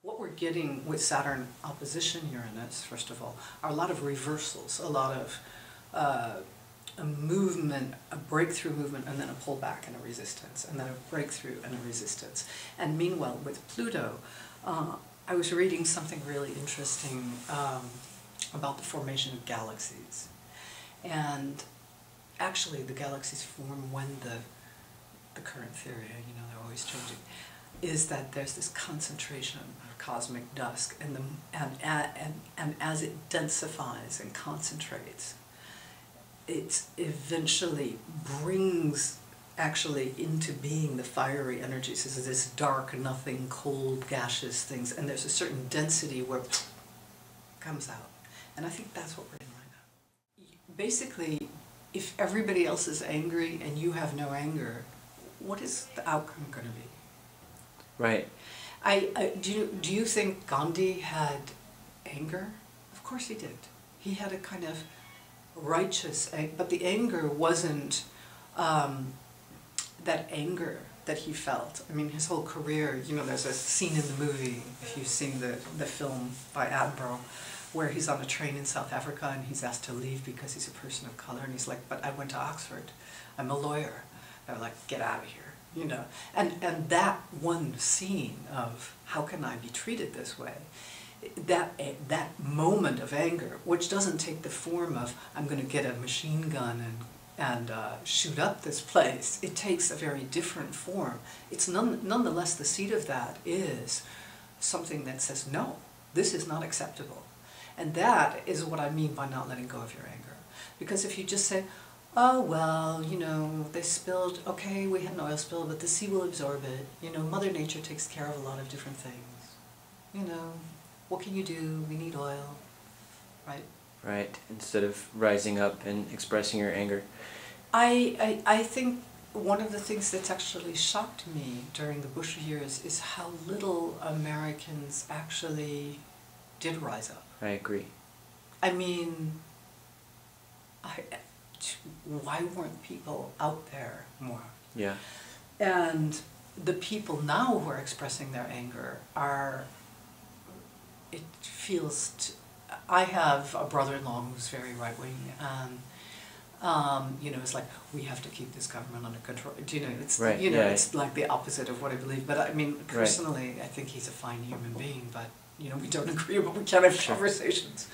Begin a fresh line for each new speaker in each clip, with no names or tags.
What we're getting with Saturn opposition Uranus, first of all, are a lot of reversals, a lot of a movement, a breakthrough movement, and then a pullback and a resistance, and then a breakthrough and a resistance. And meanwhile, with Pluto, I was reading something really interesting about the formation of galaxies. And actually, the galaxies form when the current theory, you know, they're always changing, is that there's this concentration of cosmic dusk, and as it densifies and concentrates, it eventually brings actually into being the fiery energies. This is this dark, nothing, cold, gaseous things, and there's a certain density where it comes out. And I think that's what we're in right now. Basically, if everybody else is angry and you have no anger, what is the outcome going to be?
Right.
Do you think Gandhi had anger? Of course he did. He had a kind of righteous, but the anger wasn't that anger that he felt. I mean, his whole career, you know, there's a scene in the movie, if you've seen the film by Attenborough, where he's on a train in South Africa and he's asked to leave because he's a person of color, and he's like, but I went to Oxford, I'm a lawyer. They're like, get out of here. You know, and that one scene of how can I be treated this way, that moment of anger, which doesn't take the form of I'm going to get a machine gun and shoot up this place. It takes a very different form. It's nonetheless, the seed of that is something that says, no, this is not acceptable. And that is what I mean by not letting go of your anger. Because if you just say, oh, well, you know, they spilled, okay, we had an oil spill, but the sea will absorb it. You know, Mother Nature takes care of a lot of different things. You know, what can you do? We need oil, right?
Right, instead of rising up and expressing your anger.
I think one of the things that's actually shocked me during the Bush years is how little Americans actually did rise up.
I agree.
I mean, why weren't people out there more?
Yeah.
And the people now who are expressing their anger are, it feels, I have a brother-in-law who's very right-wing, and you know, it's like, we have to keep this government under control. Do you know, it's,
right,
you know,
yeah.
It's like the opposite of what I believe. But I mean, personally, right. I think he's a fine human being, but, you know, we don't agree, but we can have conversations.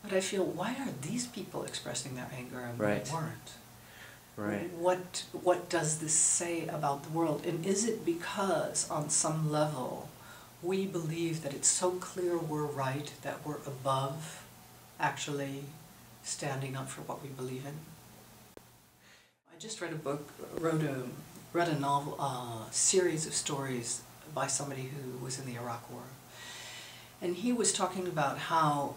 But I feel, why are these people expressing their anger and
right.
we weren't?
Right.
What does this say about the world? And is it because, on some level, we believe that it's so clear we're right, that we're above actually standing up for what we believe in? I just read a book, read a novel, series of stories by somebody who was in the Iraq War. And he was talking about how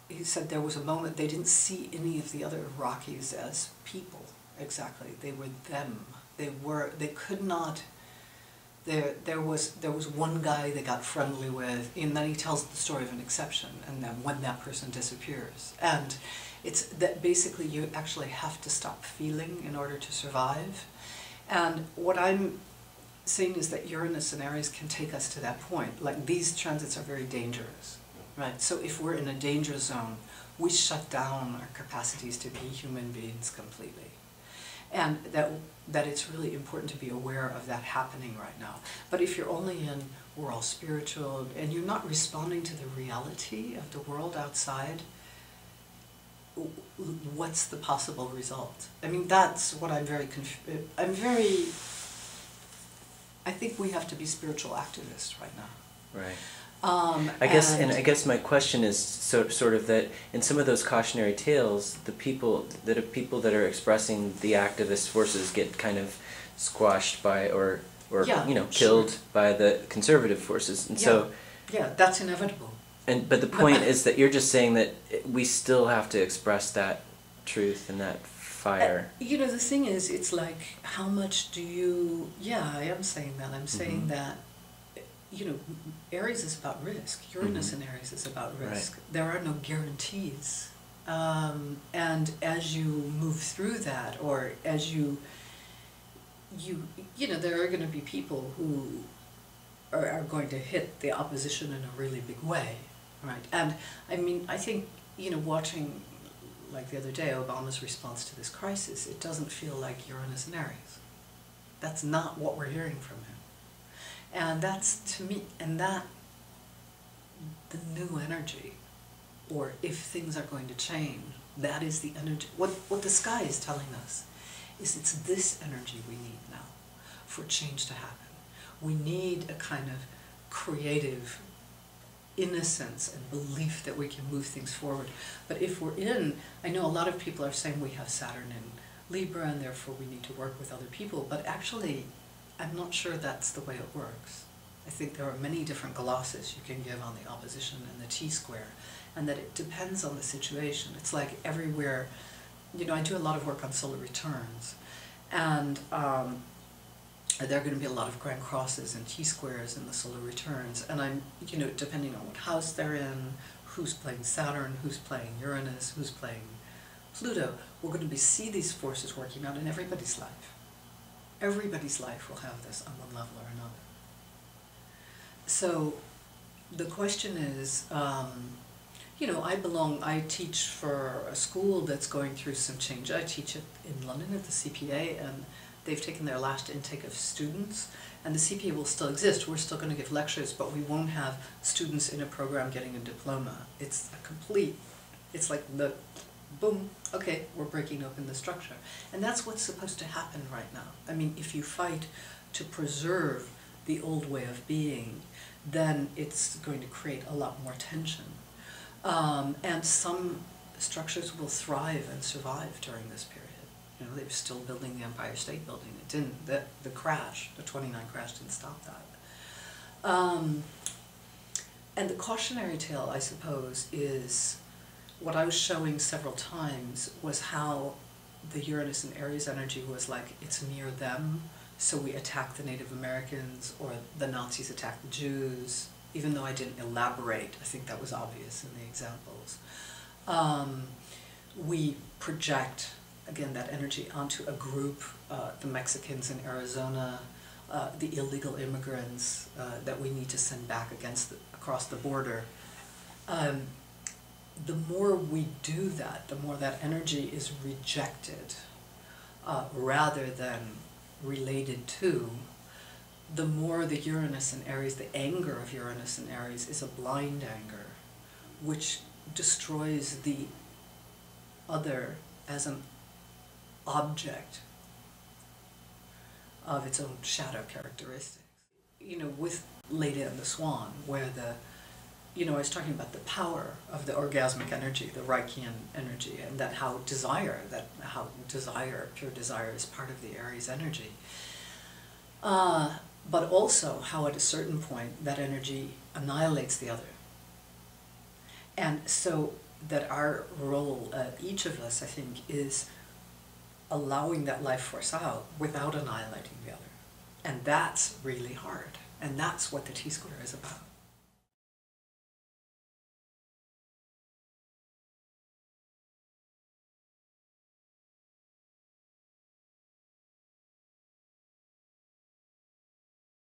he said there was a moment they didn't see any of the other Iraqis as people, exactly. They were them. They could not, there was one guy they got friendly with, and then he tells the story of an exception, and then when that person disappears. And it's that basically you actually have to stop feeling in order to survive. And what I'm saying is that Uranus and Aries can take us to that point. Like, these transits are very dangerous. Right, so if we're in a danger zone, we shut down our capacities to be human beings completely. And that it's really important to be aware of that happening right now. But if you're only in, we're all spiritual, and you're not responding to the reality of the world outside, what's the possible result? I mean, that's what I'm very I think we have to be spiritual activists right now.
Right. I guess my question is sort of that in some of those cautionary tales, the people that are expressing the activist forces get kind of squashed by or
yeah,
you know, killed by the conservative forces, and so
yeah, that's inevitable.
But the point is that you're just saying that we still have to express that truth and that fire.
You know, the thing is, it's like, how much do you? Yeah, I am saying that. I'm saying that. You know, Aries is about risk. Uranus in Aries is about risk.
Right.
There are no guarantees. And as you move through that, or as you know, there are going to be people who are going to hit the opposition in a really big way, right? And I mean, I think, you know, watching, like the other day, Obama's response to this crisis, it doesn't feel like Uranus and Aries. That's not what we're hearing from him. And that's, to me, and that, the new energy, or if things are going to change, that is the energy. What the sky is telling us is it's this energy we need now for change to happen. We need a kind of creative innocence and belief that we can move things forward. But if we're in, I know a lot of people are saying we have Saturn in Libra and therefore we need to work with other people, but actually I'm not sure that's the way it works. I think there are many different glosses you can give on the opposition and the T-square, and that it depends on the situation. It's like everywhere, you know, I do a lot of work on solar returns, and there are going to be a lot of grand crosses and T-squares in the solar returns, and I'm, you know, depending on what house they're in, who's playing Saturn, who's playing Uranus, who's playing Pluto, we're going to see these forces working out in everybody's life. Everybody's life will have this on one level or another. So the question is, you know, I teach for a school that's going through some change. I teach it in London at the CPA, and they've taken their last intake of students, and the CPA will still exist. We're still going to give lectures, but we won't have students in a program getting a diploma. It's a complete, it's like the boom, okay, we're breaking open the structure. And that's what's supposed to happen right now. I mean, if you fight to preserve the old way of being, then it's going to create a lot more tension. And some structures will thrive and survive during this period. You know, they were still building the Empire State Building. It didn't, the crash, the 29 crash didn't stop that. And the cautionary tale, I suppose, is what I was showing several times was how the Uranus and Aries energy was like, it's near them, so we attack the Native Americans, or the Nazis attack the Jews, even though I didn't elaborate. I think that was obvious in the examples. We project, again, that energy onto a group, the Mexicans in Arizona, the illegal immigrants that we need to send back across the border. The more we do that, the more that energy is rejected rather than related to, the more the Uranus and Aries, the anger of Uranus and Aries is a blind anger, which destroys the other as an object of its own shadow characteristics. You know, with Leda and the Swan, where you know, I was talking about the power of the orgasmic energy, the Reichian energy, and how pure desire is part of the Aries energy. But also how at a certain point that energy annihilates the other. And so that our role, each of us, I think, is allowing that life force out without annihilating the other. And that's really hard. And that's what the T-square is about.